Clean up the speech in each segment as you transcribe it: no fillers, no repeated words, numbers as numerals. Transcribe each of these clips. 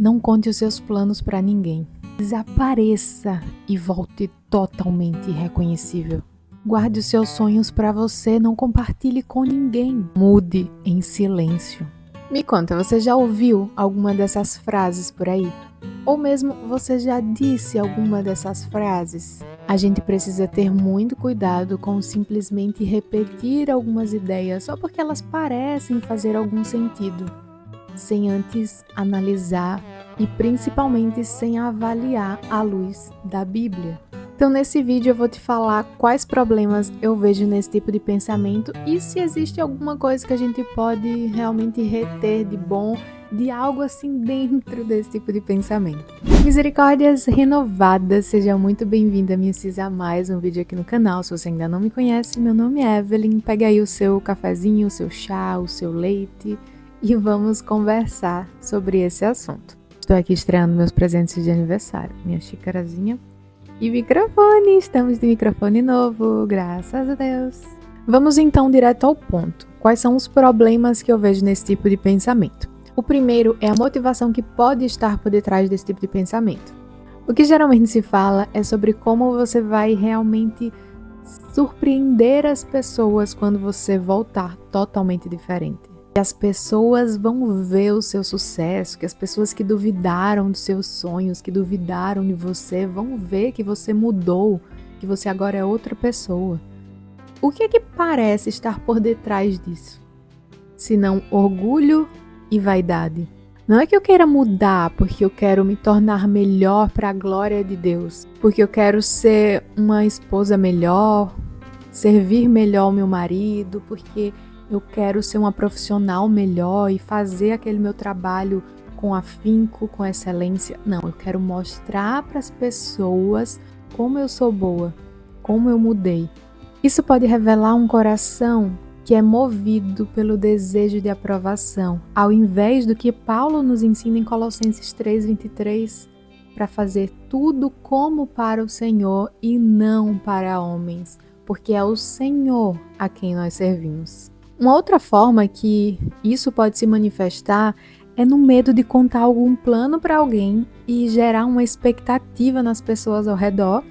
Não conte os seus planos para ninguém. Desapareça e volte totalmente irreconhecível. Guarde os seus sonhos para você, não compartilhe com ninguém. Mude em silêncio. Me conta, você já ouviu alguma dessas frases por aí? Ou mesmo você já disse alguma dessas frases? A gente precisa ter muito cuidado com simplesmente repetir algumas ideias só porque elas parecem fazer algum sentido, sem antes analisar e principalmente sem avaliar à luz da Bíblia. Então nesse vídeo eu vou te falar quais problemas eu vejo nesse tipo de pensamento e se existe alguma coisa que a gente pode realmente reter de bom, de algo assim dentro desse tipo de pensamento. Misericórdias renovadas, seja muito bem-vinda, minha Cis, a mais um vídeo aqui no canal. Se você ainda não me conhece, meu nome é Evelyn. Pega aí o seu cafezinho, o seu chá, o seu leite e vamos conversar sobre esse assunto. Estou aqui estreando meus presentes de aniversário, minha xícarazinha e microfone. Estamos de microfone novo, graças a Deus. Vamos então direto ao ponto. Quais são os problemas que eu vejo nesse tipo de pensamento? O primeiro é a motivação que pode estar por detrás desse tipo de pensamento. O que geralmente se fala é sobre como você vai realmente surpreender as pessoas quando você voltar totalmente diferente. Que as pessoas vão ver o seu sucesso, que as pessoas que duvidaram dos seus sonhos, que duvidaram de você, vão ver que você mudou, que você agora é outra pessoa. O que é que parece estar por detrás disso? Se não orgulho e vaidade. Não é que eu queira mudar porque eu quero me tornar melhor para a glória de Deus, porque eu quero ser uma esposa melhor, servir melhor o meu marido, porque eu quero ser uma profissional melhor e fazer aquele meu trabalho com afinco, com excelência. Não, eu quero mostrar para as pessoas como eu sou boa, como eu mudei. Isso pode revelar um coração que é movido pelo desejo de aprovação, ao invés do que Paulo nos ensina em Colossenses 3:23, para fazer tudo como para o Senhor e não para homens, porque é o Senhor a quem nós servimos. Uma outra forma que isso pode se manifestar é no medo de contar algum plano para alguém e gerar uma expectativa nas pessoas ao redor.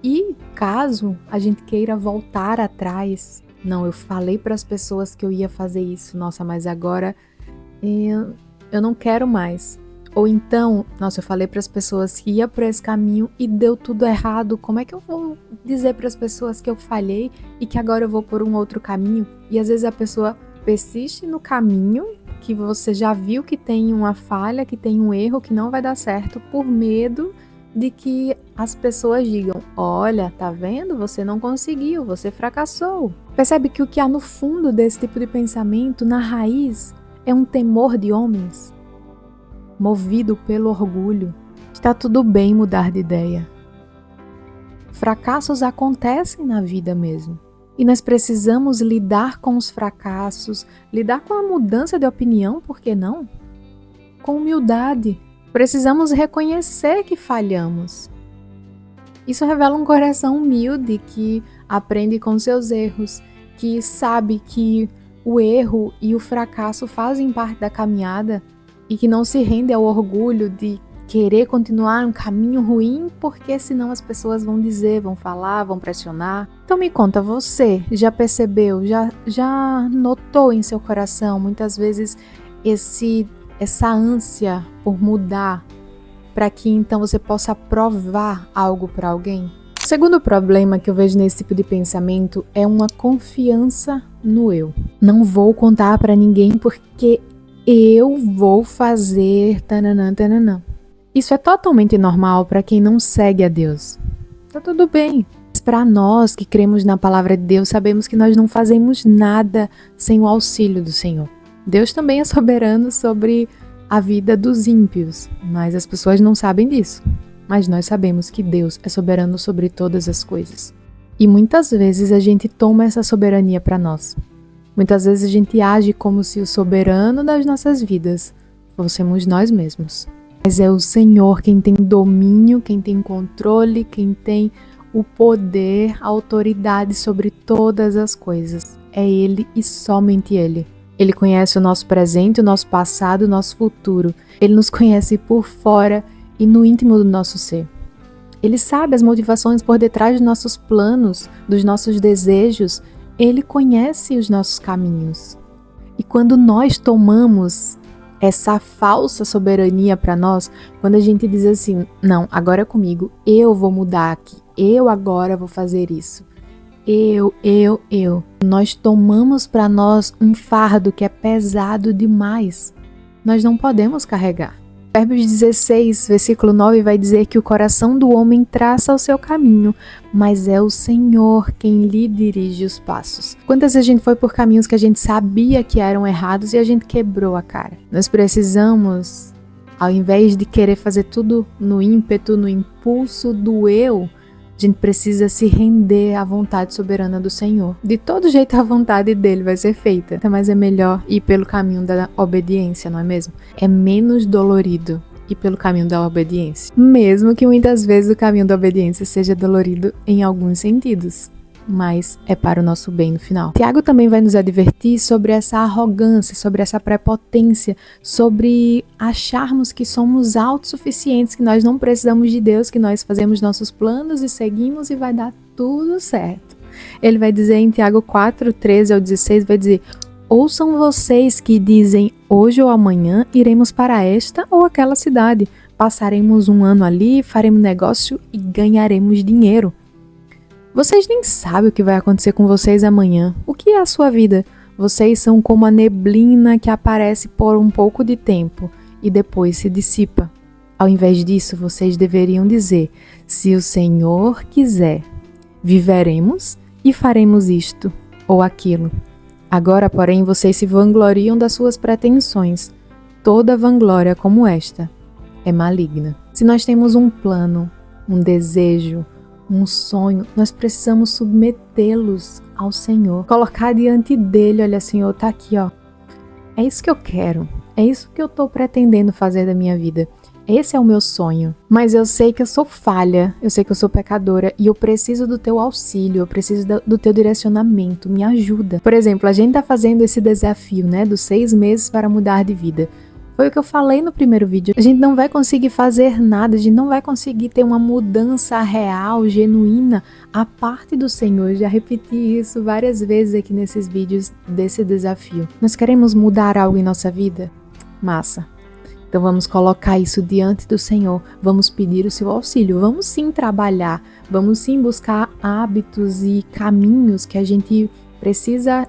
E caso a gente queira voltar atrás, não, eu falei para as pessoas que eu ia fazer isso, nossa, mas agora eu não quero mais. Ou então, nossa, eu falei para as pessoas que ia por esse caminho e deu tudo errado, como é que eu vou dizer para as pessoas que eu falhei e que agora eu vou por um outro caminho? E às vezes a pessoa persiste no caminho que você já viu que tem uma falha, que tem um erro, que não vai dar certo, por medo de que as pessoas digam: olha, tá vendo? Você não conseguiu, você fracassou. Percebe que o que há no fundo desse tipo de pensamento, na raiz, é um temor de homens, movido pelo orgulho. Está tudo bem mudar de ideia. Fracassos acontecem na vida mesmo. E nós precisamos lidar com os fracassos, lidar com a mudança de opinião, por que não? Com humildade. Precisamos reconhecer que falhamos. Isso revela um coração humilde que aprende com seus erros, que sabe que o erro e o fracasso fazem parte da caminhada e que não se rende ao orgulho de querer continuar um caminho ruim porque senão as pessoas vão dizer, vão falar, vão pressionar. Então me conta, você já percebeu, já notou em seu coração muitas vezes essa ânsia por mudar, para que então você possa provar algo para alguém? O segundo problema que eu vejo nesse tipo de pensamento é uma confiança no eu. Não vou contar para ninguém porque eu vou fazer tananã, tananã. Isso é totalmente normal para quem não segue a Deus. Tá tudo bem. Mas para nós que cremos na palavra de Deus, sabemos que nós não fazemos nada sem o auxílio do Senhor. Deus também é soberano sobre a vida dos ímpios, mas as pessoas não sabem disso. Mas nós sabemos que Deus é soberano sobre todas as coisas. E muitas vezes a gente toma essa soberania para nós. Muitas vezes a gente age como se o soberano das nossas vidas fôssemos nós mesmos. Mas é o Senhor quem tem domínio, quem tem controle, quem tem o poder, a autoridade sobre todas as coisas. É Ele e somente Ele. Ele conhece o nosso presente, o nosso passado, o nosso futuro. Ele nos conhece por fora e no íntimo do nosso ser. Ele sabe as motivações por detrás dos nossos planos, dos nossos desejos. Ele conhece os nossos caminhos. E quando nós tomamos essa falsa soberania para nós, quando a gente diz assim, não, agora é comigo, eu vou mudar aqui, eu agora vou fazer isso. Nós tomamos para nós um fardo que é pesado demais. Nós não podemos carregar. Provérbios 16, versículo 9 vai dizer que o coração do homem traça o seu caminho, mas é o Senhor quem lhe dirige os passos. Quantas vezes a gente foi por caminhos que a gente sabia que eram errados e a gente quebrou a cara? Nós precisamos, ao invés de querer fazer tudo no ímpeto, no impulso do eu, a gente precisa se render à vontade soberana do Senhor. De todo jeito a vontade dele vai ser feita, mas é melhor ir pelo caminho da obediência, não é mesmo? É menos dolorido ir pelo caminho da obediência. Mesmo que muitas vezes o caminho da obediência seja dolorido em alguns sentidos. Mas é para o nosso bem no final. Tiago também vai nos advertir sobre essa arrogância, sobre essa prepotência, sobre acharmos que somos autossuficientes, que nós não precisamos de Deus, que nós fazemos nossos planos e seguimos e vai dar tudo certo. Ele vai dizer em Tiago 4, 13 ao 16, vai dizer: ouçam vocês que dizem, hoje ou amanhã iremos para esta ou aquela cidade, passaremos um ano ali, faremos negócio e ganharemos dinheiro. Vocês nem sabem o que vai acontecer com vocês amanhã. O que é a sua vida? Vocês são como a neblina que aparece por um pouco de tempo e depois se dissipa. Ao invés disso, vocês deveriam dizer: se o Senhor quiser, viveremos e faremos isto ou aquilo. Agora, porém, vocês se vangloriam das suas pretensões. Toda vanglória como esta é maligna. Se nós temos um plano, um desejo, um sonho, nós precisamos submetê-los ao Senhor, colocar diante dele, olha, Senhor, tá aqui, ó. É isso que eu quero, é isso que eu tô pretendendo fazer da minha vida. Esse é o meu sonho, mas eu sei que eu sou falha, eu sei que eu sou pecadora e eu preciso do teu auxílio, eu preciso do teu direcionamento, me ajuda. Por exemplo, a gente tá fazendo esse desafio, né, dos 6 meses para mudar de vida. Foi o que eu falei no primeiro vídeo. A gente não vai conseguir fazer nada, a gente não vai conseguir ter uma mudança real, genuína, à parte do Senhor. Eu já repeti isso várias vezes aqui nesses vídeos desse desafio. Nós queremos mudar algo em nossa vida? Massa. Então vamos colocar isso diante do Senhor, vamos pedir o seu auxílio, vamos sim trabalhar, vamos sim buscar hábitos e caminhos que a gente precisa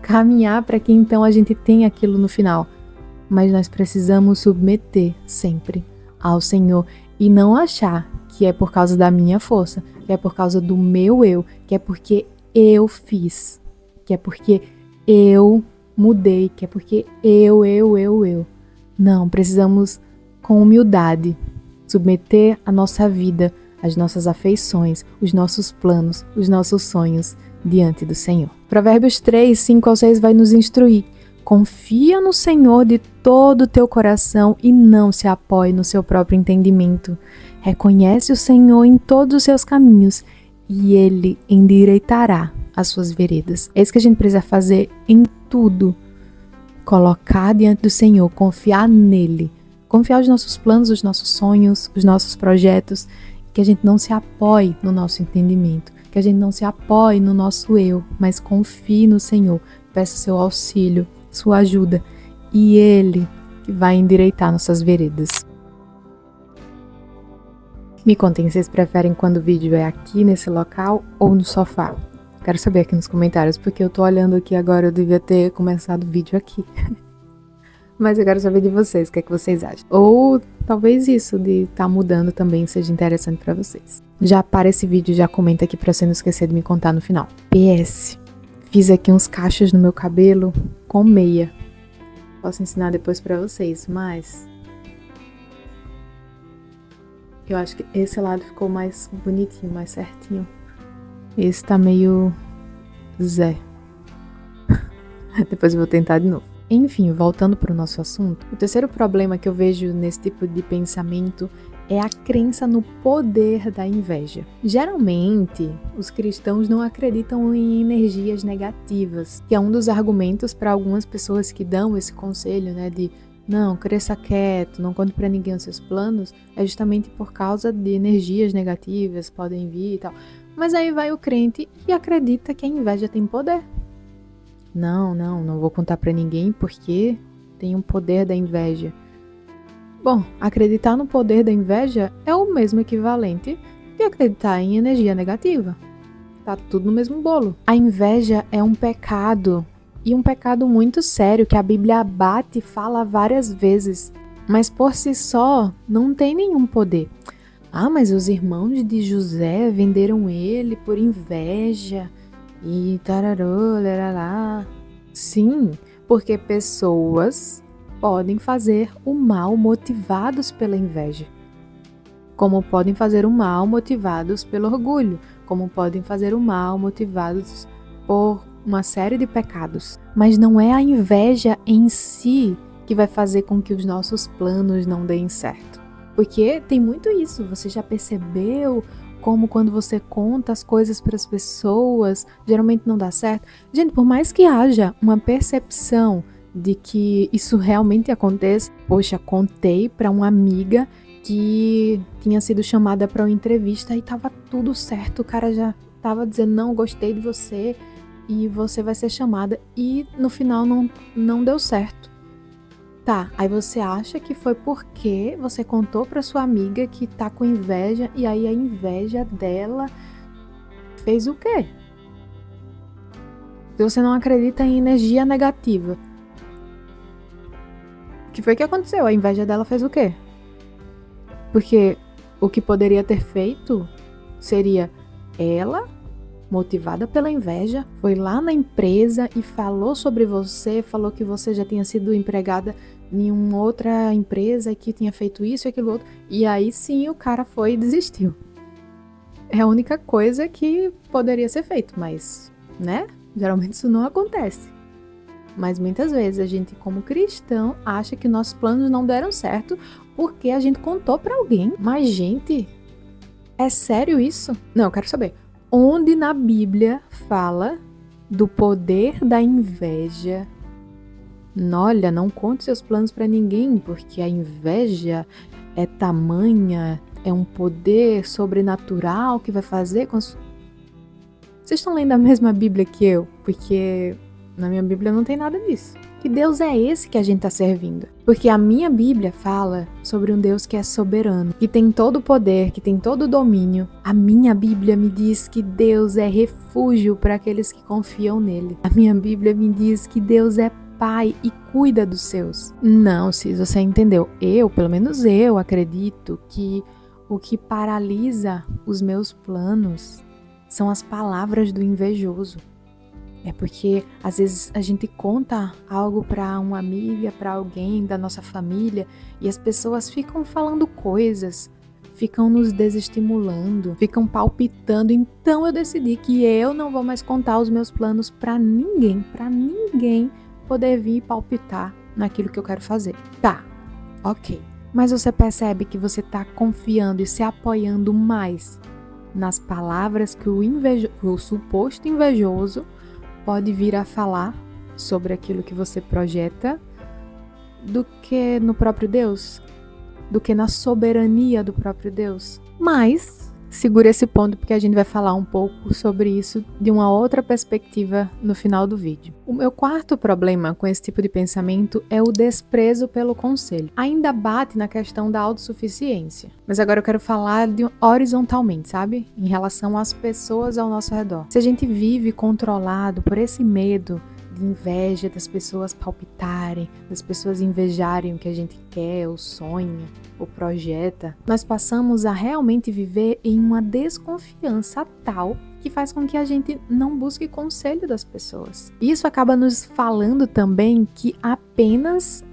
caminhar para que então a gente tenha aquilo no final. Mas nós precisamos submeter sempre ao Senhor e não achar que é por causa da minha força, que é por causa do meu eu, que é porque eu fiz, que é porque eu mudei, que é porque eu. Não, precisamos com humildade submeter a nossa vida, as nossas afeições, os nossos planos, os nossos sonhos diante do Senhor. Provérbios 3, 5 ao 6 vai nos instruir. Confia no Senhor de todo o teu coração e não se apoie no seu próprio entendimento. Reconhece o Senhor em todos os seus caminhos e Ele endireitará as suas veredas. É isso que a gente precisa fazer em tudo. Colocar diante do Senhor, confiar nele. Confiar os nossos planos, os nossos sonhos, os nossos projetos. Que a gente não se apoie no nosso entendimento. Que a gente não se apoie no nosso eu, mas confie no Senhor. Peça seu auxílio, sua ajuda, e Ele que vai endireitar nossas veredas. Me contem, vocês preferem quando o vídeo é aqui nesse local ou no sofá? Quero saber aqui nos comentários, porque eu tô olhando aqui agora, eu devia ter começado o vídeo aqui. Mas eu quero saber de vocês, o que é que vocês acham? Ou talvez isso de estar mudando também seja interessante pra vocês. Já para esse vídeo, já comenta aqui pra você não esquecer de me contar no final. PS. Fiz aqui uns cachos no meu cabelo com meia. Posso ensinar depois pra vocês, mas eu acho que esse lado ficou mais bonitinho, mais certinho. Esse tá meio Zé. Depois eu vou tentar de novo. Enfim, voltando pro nosso assunto, o terceiro problema que eu vejo nesse tipo de pensamento é a crença no poder da inveja. Geralmente, os cristãos não acreditam em energias negativas, que é um dos argumentos para algumas pessoas que dão esse conselho, né, de não, cresça quieto, não conte para ninguém os seus planos, é justamente por causa de energias negativas, podem vir e tal. Mas aí vai o crente e acredita que a inveja tem poder. Não vou contar para ninguém porque tem um poder da inveja. Bom, acreditar no poder da inveja é o mesmo equivalente de acreditar em energia negativa. Tá tudo no mesmo bolo. A inveja é um pecado, e um pecado muito sério que a Bíblia abate e fala várias vezes, mas por si só não tem nenhum poder. Ah, mas os irmãos de José venderam ele por inveja e tararô, lerará. Sim, porque pessoas podem fazer o mal motivados pela inveja, como podem fazer o mal motivados pelo orgulho, como podem fazer o mal motivados por uma série de pecados. Mas não é a inveja em si que vai fazer com que os nossos planos não deem certo. Porque tem muito isso, você já percebeu como quando você conta as coisas para as pessoas, geralmente não dá certo? Gente, por mais que haja uma percepção de que isso realmente aconteça, poxa, contei para uma amiga que tinha sido chamada para uma entrevista e tava tudo certo, o cara já tava dizendo, não, gostei de você e você vai ser chamada, e no final não deu certo. Tá, aí você acha que foi porque você contou para sua amiga que tá com inveja e aí a inveja dela fez o quê? Se você não acredita em energia negativa, o que foi que aconteceu? A inveja dela fez o quê? Porque o que poderia ter feito seria ela, motivada pela inveja, foi lá na empresa e falou sobre você, falou que você já tinha sido empregada em uma outra empresa e que tinha feito isso e aquilo outro, e aí sim o cara foi e desistiu. É a única coisa que poderia ser feito, mas, né? Geralmente isso não acontece. Mas muitas vezes a gente, como cristão, acha que nossos planos não deram certo porque a gente contou pra alguém. Mas, gente, é sério isso? Não, eu quero saber. Onde na Bíblia fala do poder da inveja? Olha, não conte seus planos pra ninguém, porque a inveja é tamanha, é um poder sobrenatural que vai fazer com... Vocês estão lendo a mesma Bíblia que eu? Porque na minha Bíblia não tem nada disso. Que Deus é esse que a gente está servindo? Porque a minha Bíblia fala sobre um Deus que é soberano, que tem todo o poder, que tem todo o domínio. A minha Bíblia me diz que Deus é refúgio para aqueles que confiam nele. A minha Bíblia me diz que Deus é Pai e cuida dos seus. Não, Cis, você entendeu. Pelo menos eu, acredito que o que paralisa os meus planos são as palavras do invejoso. É porque às vezes a gente conta algo para uma amiga, para alguém da nossa família, e as pessoas ficam falando coisas, ficam nos desestimulando, ficam palpitando. Então eu decidi que eu não vou mais contar os meus planos para ninguém poder vir palpitar naquilo que eu quero fazer. Tá, ok. Mas você percebe que você está confiando e se apoiando mais nas palavras que o suposto invejoso pode vir a falar sobre aquilo que você projeta, do que no próprio Deus, do que na soberania do próprio Deus. Mas segura esse ponto porque a gente vai falar um pouco sobre isso de uma outra perspectiva no final do vídeo. O meu quarto problema com esse tipo de pensamento é o desprezo pelo conselho. Ainda bate na questão da autossuficiência, mas agora eu quero falar horizontalmente, sabe? Em relação às pessoas ao nosso redor. Se a gente vive controlado por esse medo de inveja, das pessoas palpitarem, das pessoas invejarem o que a gente quer, ou sonha, ou projeta, nós passamos a realmente viver em uma desconfiança tal que faz com que a gente não busque conselho das pessoas. Isso acaba nos falando também que apenas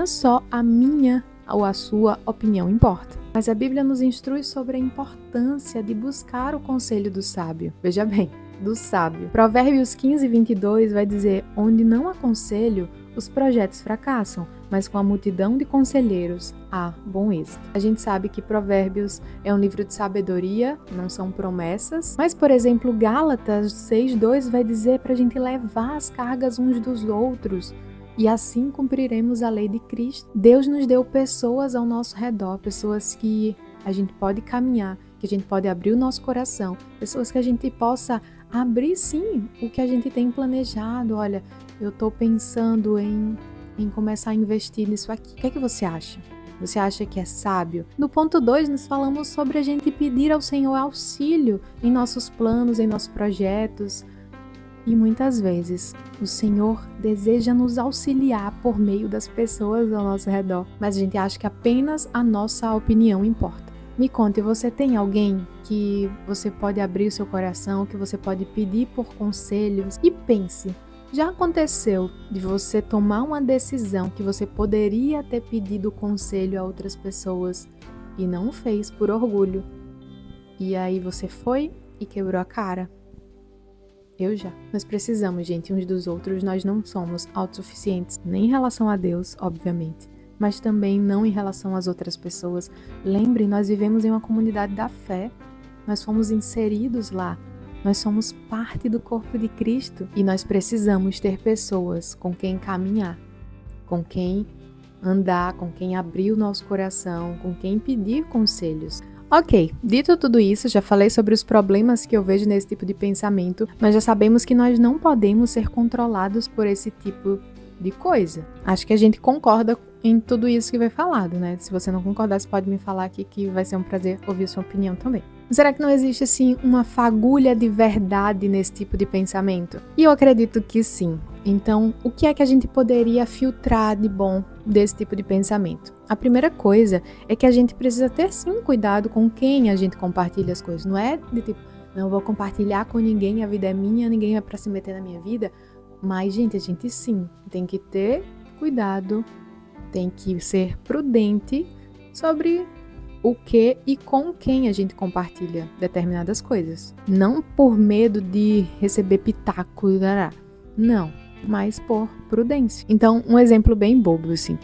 só a minha ou a sua opinião importa. Mas a Bíblia nos instrui sobre a importância de buscar o conselho do sábio. Veja bem, do sábio. Provérbios 15:22 vai dizer: onde não há conselho, os projetos fracassam, mas com a multidão de conselheiros há bom êxito. A gente sabe que Provérbios é um livro de sabedoria, não são promessas, mas, por exemplo, Gálatas 6:2 vai dizer para a gente levar as cargas uns dos outros e assim cumpriremos a lei de Cristo. Deus nos deu pessoas ao nosso redor, pessoas que a gente pode caminhar, que a gente pode abrir o nosso coração, pessoas que a gente possa abrir sim o que a gente tem planejado. Olha, eu estou pensando em começar a investir nisso aqui. O que é que você acha? Você acha que é sábio? No ponto 2, nós falamos sobre a gente pedir ao Senhor auxílio em nossos planos, em nossos projetos. E muitas vezes o Senhor deseja nos auxiliar por meio das pessoas ao nosso redor, mas a gente acha que apenas a nossa opinião importa. Me conte, você tem alguém que você pode abrir o seu coração, que você pode pedir por conselhos? E pense, já aconteceu de você tomar uma decisão que você poderia ter pedido conselho a outras pessoas e não fez por orgulho? E aí você foi e quebrou a cara? Eu já. Nós precisamos, gente, uns dos outros. Nós não somos autossuficientes, nem em relação a Deus, obviamente, mas também não em relação às outras pessoas. Lembre, nós vivemos em uma comunidade da fé. Nós fomos inseridos lá. Nós somos parte do corpo de Cristo e nós precisamos ter pessoas com quem caminhar, com quem andar, com quem abrir o nosso coração, com quem pedir conselhos. Ok, dito tudo isso, já falei sobre os problemas que eu vejo nesse tipo de pensamento, mas já sabemos que nós não podemos ser controlados por esse tipo de coisa. Acho que a gente concorda em tudo isso que foi falado, né? Se você não concordar, você pode me falar aqui que vai ser um prazer ouvir sua opinião também. Será que não existe, assim, uma fagulha de verdade nesse tipo de pensamento? E eu acredito que sim. Então, o que é que a gente poderia filtrar de bom desse tipo de pensamento? A primeira coisa é que a gente precisa ter, sim, cuidado com quem a gente compartilha as coisas. Não é de tipo, não vou compartilhar com ninguém, a vida é minha, ninguém vai pra se meter na minha vida. Mas, gente, a gente sim tem que ter cuidado, tem que ser prudente sobre o que e com quem a gente compartilha determinadas coisas. Não por medo de receber pitaco, não, mas por prudência. Então, um exemplo bem bobo, assim.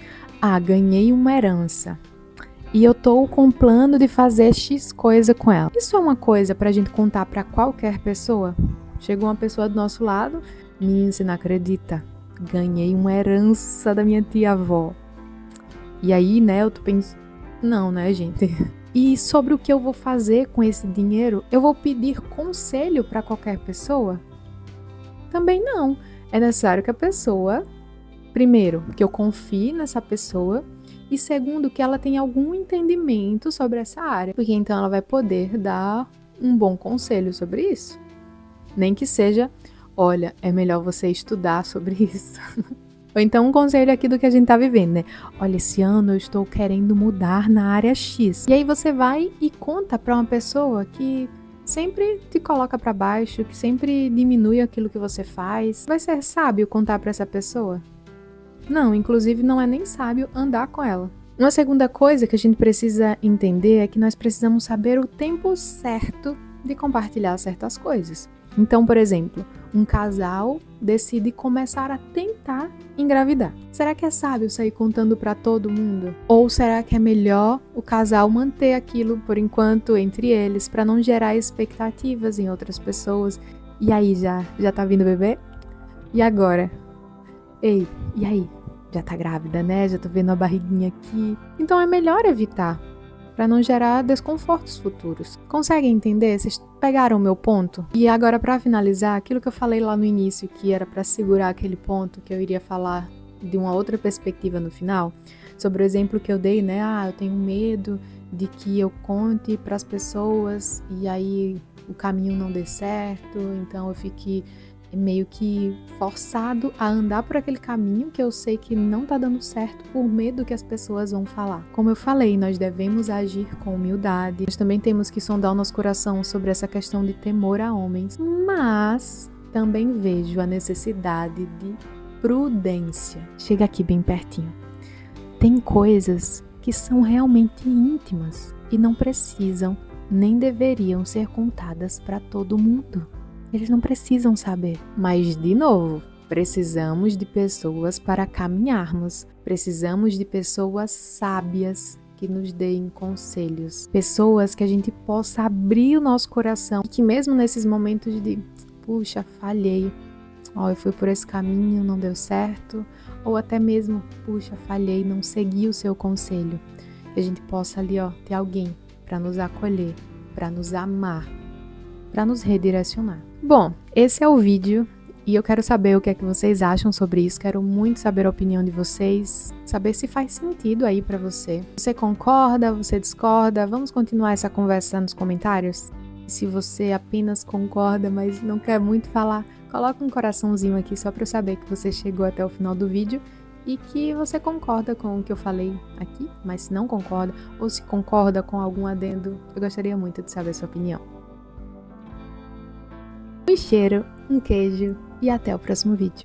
Ganhei uma herança e eu tô com plano de fazer X coisa com ela. Isso é uma coisa pra gente contar pra qualquer pessoa? Chegou uma pessoa do nosso lado, menina, você não acredita? Ganhei uma herança da minha tia-avó. E aí, né, eu tô pensando, não, né, gente? E sobre o que eu vou fazer com esse dinheiro, eu vou pedir conselho pra qualquer pessoa? Também não. É necessário que a pessoa, primeiro, que eu confie nessa pessoa, e segundo, que ela tenha algum entendimento sobre essa área, porque então ela vai poder dar um bom conselho sobre isso. Nem que seja, olha, é melhor você estudar sobre isso. Ou então um conselho aqui do que a gente tá vivendo, né? Olha, esse ano eu estou querendo mudar na área X. E aí você vai e conta pra uma pessoa que sempre te coloca pra baixo, que sempre diminui aquilo que você faz. Vai ser sábio contar pra essa pessoa? Não, inclusive não é nem sábio andar com ela. Uma segunda coisa que a gente precisa entender é que nós precisamos saber o tempo certo de compartilhar certas coisas. Então, por exemplo, um casal decide começar a tentar engravidar. Será que é sábio sair contando pra todo mundo? Ou será que é melhor o casal manter aquilo por enquanto entre eles, pra não gerar expectativas em outras pessoas? E aí, já tá vindo bebê? E agora? Ei, e aí? Já tá grávida, né? Já tô vendo a barriguinha aqui. Então é melhor evitar, para não gerar desconfortos futuros. Conseguem entender? Vocês pegaram o meu ponto? E agora, para finalizar, aquilo que eu falei lá no início, que era para segurar aquele ponto, que eu iria falar de uma outra perspectiva no final, sobre o exemplo que eu dei, né? Eu tenho medo de que eu conte para as pessoas e aí o caminho não dê certo, então eu fique meio que forçado a andar por aquele caminho que eu sei que não tá dando certo por medo que as pessoas vão falar. Como eu falei, nós devemos agir com humildade. Nós também temos que sondar o nosso coração sobre essa questão de temor a homens. Mas também vejo a necessidade de prudência. Chega aqui bem pertinho. Tem coisas que são realmente íntimas e não precisam nem deveriam ser contadas para todo mundo. Eles não precisam saber. Mas, de novo, Precisamos de pessoas para caminharmos. Precisamos de pessoas sábias que nos deem conselhos. Pessoas que a gente possa abrir o nosso coração. E que mesmo nesses momentos de, puxa, falhei. Eu fui por esse caminho, não deu certo. Ou até mesmo, puxa, falhei, não segui o seu conselho. Que a gente possa ali, ter alguém para nos acolher, para nos amar, para nos redirecionar. Bom, esse é o vídeo. E eu quero saber o que é que vocês acham sobre isso, quero muito saber a opinião de vocês, saber se faz sentido aí pra você. Você concorda, você discorda? Vamos continuar essa conversa nos comentários? E se você apenas concorda, mas não quer muito falar, coloca um coraçãozinho aqui só pra eu saber que você chegou até o final do vídeo e que você concorda com o que eu falei aqui, mas se não concorda, ou se concorda com algum adendo, eu gostaria muito de saber a sua opinião. Um cheiro, um queijo e até o próximo vídeo.